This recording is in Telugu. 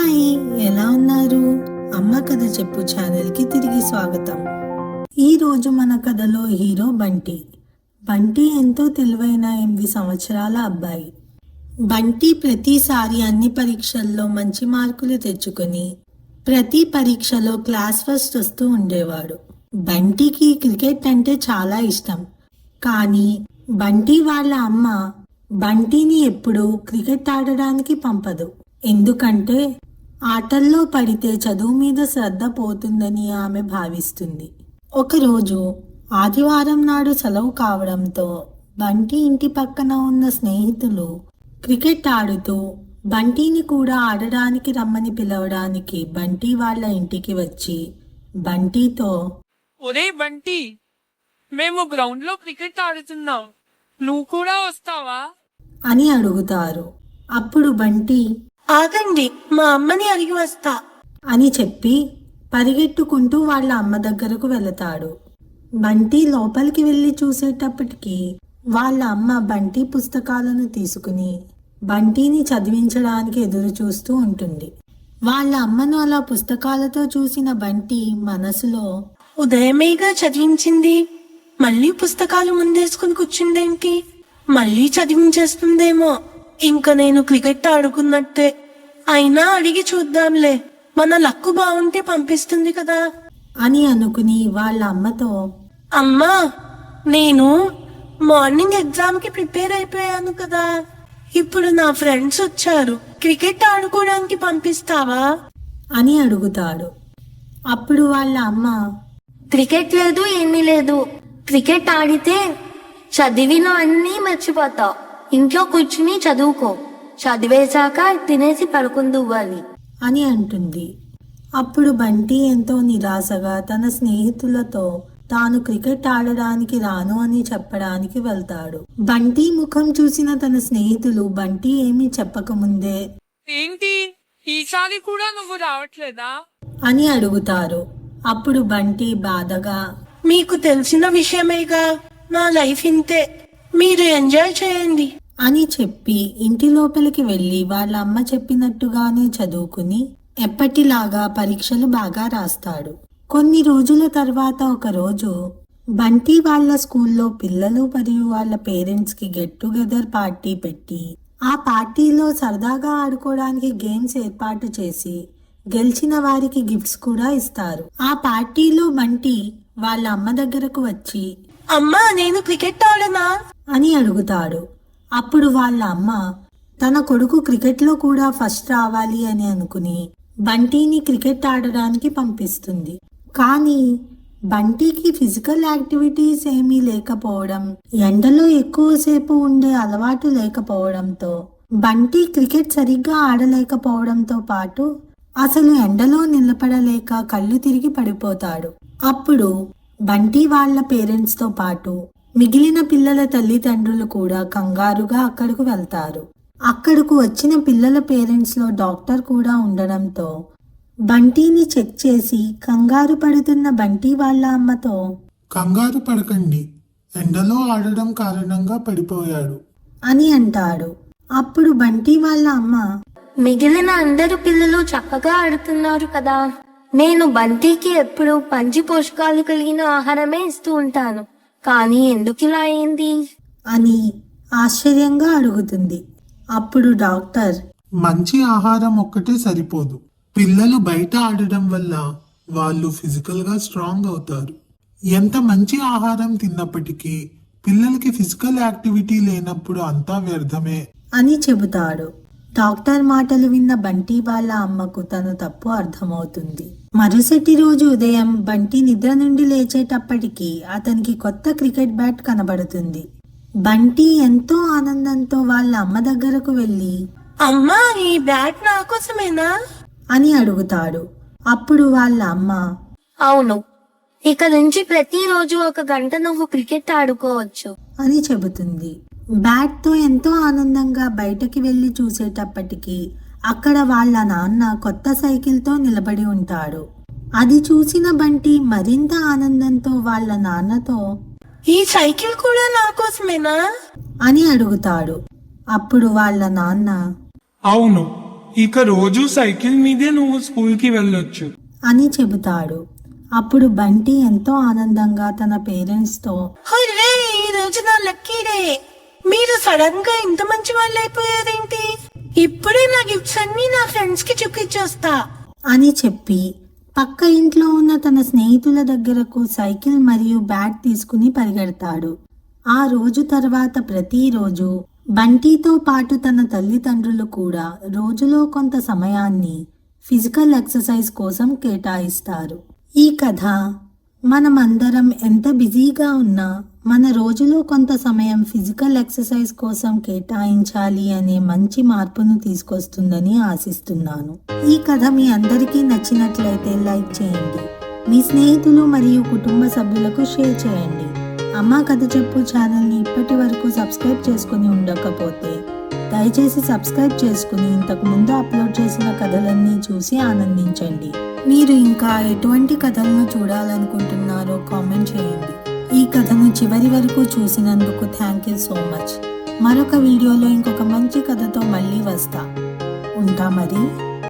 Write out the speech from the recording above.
హాయ్, ఎలా ఉన్నారు? అమ్మ కథ చెప్పు ఛానల్కి తిరిగి స్వాగతం. ఈరోజు మన కథలో హీరో బంటి. బంటి ఎంతో తెలివైన 8 సంవత్సరాల అబ్బాయి. బంటి ప్రతిసారి అన్ని పరీక్షల్లో మంచి మార్కులు తెచ్చుకొని ప్రతి పరీక్షలో క్లాస్ ఫస్ట్ వస్తూ ఉండేవాడు. బంటికి క్రికెట్ అంటే చాలా ఇష్టం. కానీ బంటి వాళ్ళ అమ్మ బంటిని ఎప్పుడూ క్రికెట్ ఆడడానికి పంపదు. ఎందుకంటే ఆటల్లో పడితే చదువు మీద శ్రద్ధ పోతుందని ఆమె భావిస్తుంది. ఒకరోజు ఆదివారం నాడు సెలవు కావడంతో బంటి ఇంటి పక్కన ఉన్న స్నేహితులు క్రికెట్ ఆడుతూ బంటిని కూడా ఆడడానికి రమ్మని పిలవడానికి బంటి వాళ్ళ ఇంటికి వచ్చి బంటితో, ఒరే బంటి, మేము గ్రౌండ్ లో క్రికెట్ ఆడుతున్నాం, నువ్వు కూడా వస్తావా అని అడుగుతారు. అప్పుడు బంటి, ఆగండి, మా అమ్మని అడిగి వస్తా అని చెప్పి పరిగెట్టుకుంటూ వాళ్ళ అమ్మ దగ్గరకు వెళతాడు. బంటి లోపలికి వెళ్ళి చూసేటప్పటికి వాళ్ళ అమ్మ బంటి పుస్తకాలను తీసుకుని బంటిని చదివించడానికి ఎదురు చూస్తూ ఉంటుంది. వాళ్ళ అమ్మను అలా పుస్తకాలతో చూసిన బంటి మనసులో, ఉదయమేగా చదివించింది, మళ్ళీ పుస్తకాలు ముందేసుకుని కూర్చుందేంటి? మళ్ళీ చదివించేస్తుందేమో. ఇంకా నేను క్రికెట్ ఆడుకున్నట్టే. అయినా అడిగి చూద్దాంలే, మన లక్కు బాగుంటే పంపిస్తుంది కదా అని అనుకుని వాళ్ళ అమ్మతో, అమ్మా, నేను మార్నింగ్ ఎగ్జామ్ కి ప్రిపేర్ అయిపోయాను కదా, ఇప్పుడు నా ఫ్రెండ్స్ వచ్చారు, క్రికెట్ ఆడుకోవడానికి పంపిస్తావా అని అడుగుతాడు. అప్పుడు వాళ్ళ అమ్మ, క్రికెట్ లేదు, ఏమీ లేదు. క్రికెట్ ఆడితే చదివిన అన్నీ మర్చిపోతావు. ఇంట్లో కూర్చుని చదువుకో, చదివేశాక తినేసి పడుకుందువ్వాలి అని అంటుంది. అప్పుడు బంటి ఎంతో నిరాశగా తన స్నేహితులతో తాను క్రికెట్ ఆడడానికి రాను అని చెప్పడానికి వెళ్తాడు. బంటి ముఖం చూసిన తన స్నేహితులు బంటి ఏమీ చెప్పకముందే, ఏంటి ఈసారి కూడా నువ్వు రావట్లేదా అని అడుగుతారు. అప్పుడు బంటి బాధగా, మీకు తెలిసిన విషయమేగా, నా లైఫ్ ఇంతే, మీరు ఎంజాయ్ చేయండి అని చెప్పి ఇంటి లోపలికి వెళ్లి వాళ్ళ అమ్మ చెప్పినట్టుగానే చదువుకుని ఎప్పటిలాగా పరీక్షలు బాగా రాస్తాడు. కొన్ని రోజుల తర్వాత ఒక రోజు బంటి వాళ్ళ స్కూల్లో పిల్లలు మరియు వాళ్ళ పేరెంట్స్ కి గెట్ టుగెదర్ పార్టీ పెట్టి ఆ పార్టీలో సరదాగా ఆడుకోవడానికి గేమ్స్ ఏర్పాటు చేసి గెలిచిన వారికి గిఫ్ట్స్ కూడా ఇస్తారు. ఆ పార్టీలో బంటి వాళ్ళ అమ్మ దగ్గరకు వచ్చి, అమ్మా, నేను క్రికెట్ ఆడనా అని అడుగుతాడు. అప్పుడు వాళ్ళ అమ్మ తన కొడుకు క్రికెట్లో కూడా ఫస్ట్ రావాలి అని అనుకుని బంటిని క్రికెట్ ఆడడానికి పంపిస్తుంది. కానీ బంటికి ఫిజికల్ యాక్టివిటీస్ ఏమీ లేకపోవడం, ఎండలో ఎక్కువసేపు ఉండే అలవాటు లేకపోవడంతో బంటి క్రికెట్ సరిగ్గా ఆడలేకపోవడంతో పాటు అసలు ఎండలో నిలబడలేక కళ్ళు తిరిగి పడిపోతాడు. అప్పుడు బంటి వాళ్ళ పేరెంట్స్ తో పాటు మిగిలిన పిల్లల తల్లిదండ్రులు కూడా కంగారుగా అక్కడకు వెళ్తారు. అక్కడకు వచ్చిన పిల్లల పేరెంట్స్ లో డాక్టర్ కూడా ఉండడంతో బంటిని చెక్ చేసి కంగారు పడుతున్న బంటి వాళ్ళ అమ్మతో, కంగారు పడకండి, ఎండలో ఆడడం కారణంగా పడిపోయాడు అని అంటాడు. అప్పుడు బంటి వాళ్ళ అమ్మ, మిగిలిన అందరు పిల్లలు చక్కగా ఆడుతున్నారు కదా, నేను బంటికి ఎప్పుడు పంచి పోషకాలు కలిగిన ఆహారమే ఇస్తూ ఉంటాను, కానీ ఎందుకు ఇలా అయింది అని ఆశ్చర్యంగా అడుగుతుంది. అప్పుడు డాక్టర్, మంచి ఆహారం ఒక్కటే సరిపోదు, పిల్లలు బయట ఆడడం వల్ల వాళ్ళు ఫిజికల్ గా స్ట్రాంగ్ అవుతారు. ఎంత మంచి ఆహారం తిన్నప్పటికీ పిల్లలకి ఫిజికల్ యాక్టివిటీ లేనప్పుడు అంతా వ్యర్థమే అని చెబుతాడు. డాక్టర్ మాటలు విన్న బంటి వాళ్ళ అమ్మకు తన తప్పు అర్థమవుతుంది. మరుసటి రోజు ఉదయం బంటి నిద్ర నుండి లేచేటప్పటికి అతనికి కొత్త క్రికెట్ బ్యాట్ కనబడుతుంది. బంటి ఎంతో ఆనందంతో వాళ్ళ అమ్మ దగ్గరకు వెళ్ళి, అమ్మా, ఈ బ్యాట్ నా కోసమేనా అని అడుగుతాడు. అప్పుడు వాళ్ళ అమ్మ, అవును, ఇక నుంచి ప్రతిరోజు 1 గంట నువ్వు క్రికెట్ ఆడుకోవచ్చు అని చెబుతుంది. బ్యాట్ తో ఎంతో ఆనందంగా బయటకి వెళ్లి చూసేటప్పటికి అక్కడ వాళ్ళ నాన్న కొత్త సైకిల్ తో నిలబడి ఉంటాడు. అది చూసిన బంటి మరింత ఆనందంతో వాళ్ళ నాన్నతో, ఈ సైకిల్ కూడా నా కోసమేనా అని అడుగుతాడు. అప్పుడు వాళ్ళ నాన్న, అవును, ఇక రోజు సైకిల్ మీదే నువ్వు స్కూల్ కి వెళ్ళొచ్చు. అని చెబుతాడు. అప్పుడు బంటి ఎంతో ఆనందంగా తన పేరెంట్స్తో హుర్రే, ఈ రోజు నా లక్కీ డే. మీరు సడన్ గా ఇంత మంచి వాళ్ళు అయిపోయారేంటి? ఇప్పుడే నా గిఫ్ట్స్ అన్ని నా ఫ్రెండ్స్ కి చూపించొస్తా అని చెప్పి పక్క ఇంట్లో ఉన్న తన స్నేహితుల దగ్గరకు సైకిల్ మరియు బ్యాట్ తీసుకుని పరిగెడతాడు. ఆ రోజు తర్వాత ప్రతిరోజు బంటితో పాటు తన తల్లిదండ్రులు కూడా రోజులో కొంత సమయాన్ని ఫిజికల్ ఎక్సర్సైజ్ కోసం కేటాయిస్తారు. ఈ కథ మనమందరం ఎంత బిజీగా ఉన్నా మన రోజులో కొంత సమయం ఫిజికల్ ఎక్సర్సైజ్ కోసం కేటాయించాలి అనే మంచి మార్పును తీసుకొస్తుందని ఆశిస్తున్నాను. ఈ కథ మీ అందరికీ నచ్చినట్లయితే లైక్ చేయండి, మీ స్నేహితులు మరియు కుటుంబ సభ్యులకు షేర్ చేయండి. అమ్మ కథ చెప్పు ఛానల్ని ఇప్పటి వరకు సబ్స్క్రైబ్ చేసుకుని ఉండకపోతే దయచేసి సబ్స్క్రైబ్ చేసుకుని ఇంతకు ముందు అప్లోడ్ చేసిన కథలన్నీ చూసి ఆనందించండి. మీరు ఇంకా ఎటువంటి కథలను చూడాలనుకుంటున్నారో కామెంట్ చేయండి. ఈ కథను చివరి వరకు చూసినందుకు థ్యాంక్ యూ సో మచ్. మరొక వీడియోలో ఇంకొక మంచి కథతో మళ్ళీ వస్తా. ఉంటా మరి.